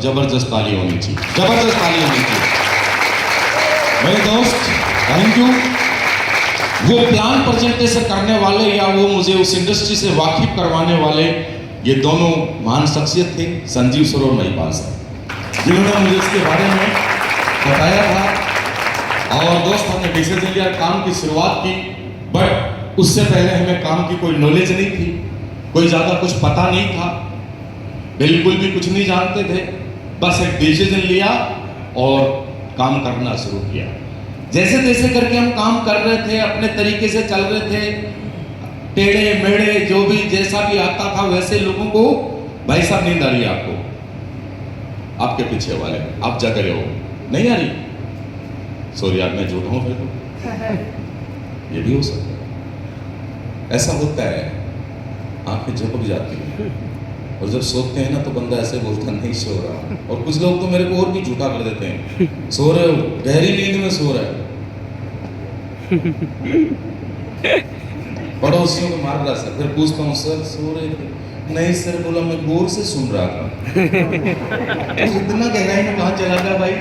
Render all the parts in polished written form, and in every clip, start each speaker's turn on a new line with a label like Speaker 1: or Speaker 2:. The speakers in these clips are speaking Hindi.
Speaker 1: जबरदस्त ताली होनी चाहिए, जबरदस्त ताली होनी चाहिए। मेरे दोस्त, थैंक यू। वो प्लान प्रेजेंटेशन करने वाले या वो मुझे उस इंडस्ट्री से वाकिफ करवाने वाले, ये दोनों महान शख्सियत थे, संजीव सर और महिपाल सर, जिन्होंने मुझे इसके बारे में बताया था। और दोस्त, हमने डिसीजन लिया, काम की शुरुआत की, बट उससे पहले हमें काम की कोई नॉलेज नहीं थी, कोई ज़्यादा कुछ पता नहीं था, बिल्कुल भी कुछ नहीं जानते थे। बस एक डिसीजन लिया और काम करना शुरू किया। जैसे तैसे करके हम काम कर रहे थे, अपने तरीके से चल रहे थे, टेढ़े मेढ़े जो भी जैसा भी आता था वैसे लोगों को, भाई साहब नींद आ रही है आपको, आपके पीछे वाले आप जग रहे हो, नहीं आ रही, सॉरी यार मैं झूठा हूं, फिर तो ये भी हो सकता है, ऐसा होता है, आंखें झपक जाती हैं और जब सोते हैं ना तो बंदा ऐसे बोलता नहीं सो रहा। और कुछ लोग तो मेरे को और भी झूठा कर देते हैं, सो रहे हो, गहरी नींद में सो रहे हो। पड़ोसियों को मार रहा सर, फिर पूछता हूँ सर सो रहे थे? नहीं सर, बोला मैं गौर से सुन रहा था। तो इतना गहराई में कहाँ चला गया भाई?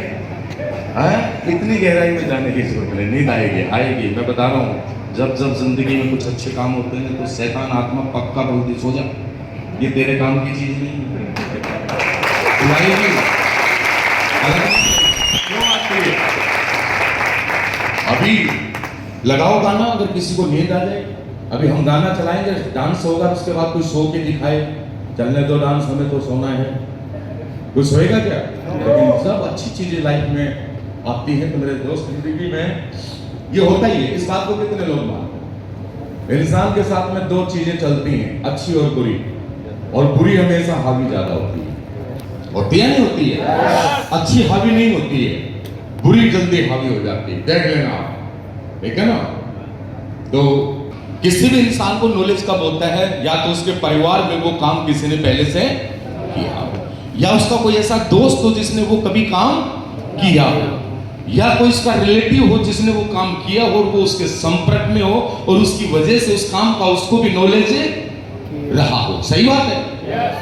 Speaker 1: हाँ, इतनी गहराई में जाने की जरूरत नहीं, नींद आएगी आएगी। मैं बता रहा हूँ, जब जब जिंदगी में कुछ अच्छे काम होते हैं तो शैतान आत्मा पक्का बोलती सो जा, ये तेरे काम की चीज नहीं क्यों आती है? अभी लगाओ गाना, अगर किसी को नींद आ जाए, अभी हम गाना चलाएंगे, डांस होगा, उसके बाद कोई सो के दिखाए, चलने दो डांस, हमें तो सोना है, कुछ होएगा क्या? लेकिन सब अच्छी चीजें लाइफ में आती है। तो मेरे दोस्त, जिंदगी में ये होता ही है, इस बात को कितने लोग मानते हैं? इंसान के साथ में दो चीजें चलती हैं, अच्छी और बुरी, और बुरी हमेशा हावी ज्यादा होती है, होती है नहीं होती है? अच्छी हावी नहीं होती है, बुरी जल्दी हावी हो जाती है, देख लेना आप, ठीक है ना? तो किसी भी इंसान को नॉलेज कब होता है? या तो उसके परिवार में वो काम किसी ने पहले से किया हो, या उसका कोई ऐसा दोस्त हो जिसने वो कभी काम किया हो, या कोई उसका रिलेटिव हो जिसने वो काम किया हो और वो उसके संपर्क में हो और उसकी वजह से उस काम का उसको भी नॉलेज रहा हो। सही बात है।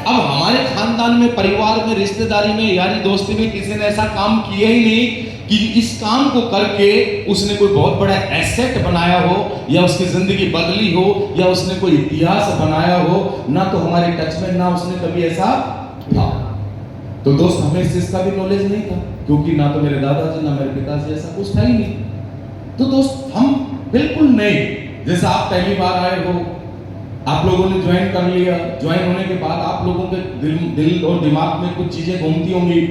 Speaker 1: अब हमारे खानदान में, परिवार में, रिश्तेदारी में, यारी दोस्ती में किसी ने ऐसा काम किया ही नहीं कि इस काम को करके उसने कोई बहुत बड़ा एसेट बनाया हो, या उसकी जिंदगी बदली हो, या उसने कोई इतिहास बनाया हो, ना तो हमारे टच में, ना उसने कभी ऐसा था। तो दोस्त, हमें इस चीज का भी नॉलेज नहीं था, क्योंकि ना तो मेरे दादाजी ना मेरे पिताजी ऐसा कुछ था ही नहीं। तो दोस्त, हम बिल्कुल नहीं, जैसे आप पहली बार आए हो, आप लोगों ने ज्वाइन कर लिया, ज्वाइन होने के बाद आप लोगों के दिल और दिमाग में कुछ चीजें घूमती होंगी,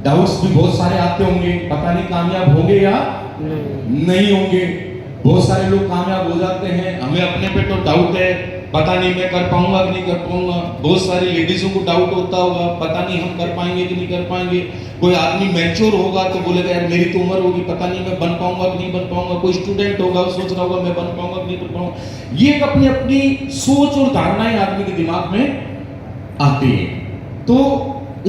Speaker 1: डाउट्स भी बहुत सारे आते होंगे, पता नहीं कामयाब होंगे या नहीं होंगे। बहुत सारे लोग कामयाब हो जाते हैं, हमें अपने पे तो डाउट है, पता नहीं मैं कर पाऊंगा कि नहीं कर पाऊंगा। बहुत सारी लेडीजों को डाउट होता होगा, पता नहीं हम कर पाएंगे कि नहीं कर पाएंगे। कोई आदमी मैच्योर होगा तो बोलेगा यार मेरी तो उम्र होगी, पता नहीं मैं बन पाऊंगा कि नहीं बन पाऊंगा। कोई स्टूडेंट होगा, सोच रहा होगा मैं बन पाऊंगा कि नहीं बन पाऊंगा। ये एक अपनी अपनी सोच और धारणाएं आदमी के दिमाग में आती है। तो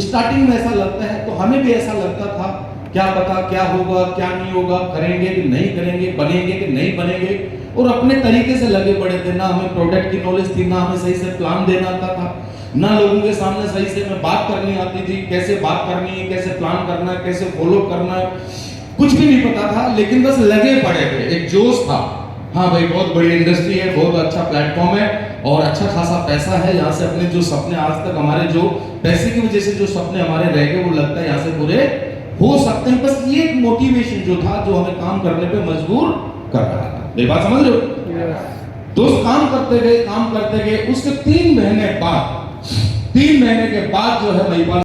Speaker 1: स्टार्टिंग में ऐसा लगता है, तो हमें भी ऐसा लगता था, क्या पता क्या होगा क्या नहीं होगा, करेंगे कि नहीं करेंगे, बनेंगे कि नहीं बनेंगे, और अपने तरीके से लगे पड़े थे। ना हमें प्रोडक्ट की नॉलेज थी, ना हमें सही से प्लान देना आता था, ना लोगों के सामने सही से में बात करनी आती थी, कैसे बात करनी है, कैसे प्लान करना है, कैसे फॉलो करना है, कुछ भी नहीं पता था। लेकिन बस लगे पड़े थे, एक जोश था, हाँ भाई बहुत बड़ी इंडस्ट्री है, बहुत अच्छा प्लेटफॉर्म है और अच्छा खासा पैसा है, यहाँ से अपने जो सपने आज तक हमारे जो पैसे की वजह से जो सपने हमारे रह गए वो लगता है यहाँ से पूरे हो सकते हैं। बस ये एक मोटिवेशन जो था, जो हमें काम करने पे मजबूर कर रहा था। ये बात समझ रहे हो? दोस्त, काम करते गए उसके 3 महीने के बाद जो है महिपाल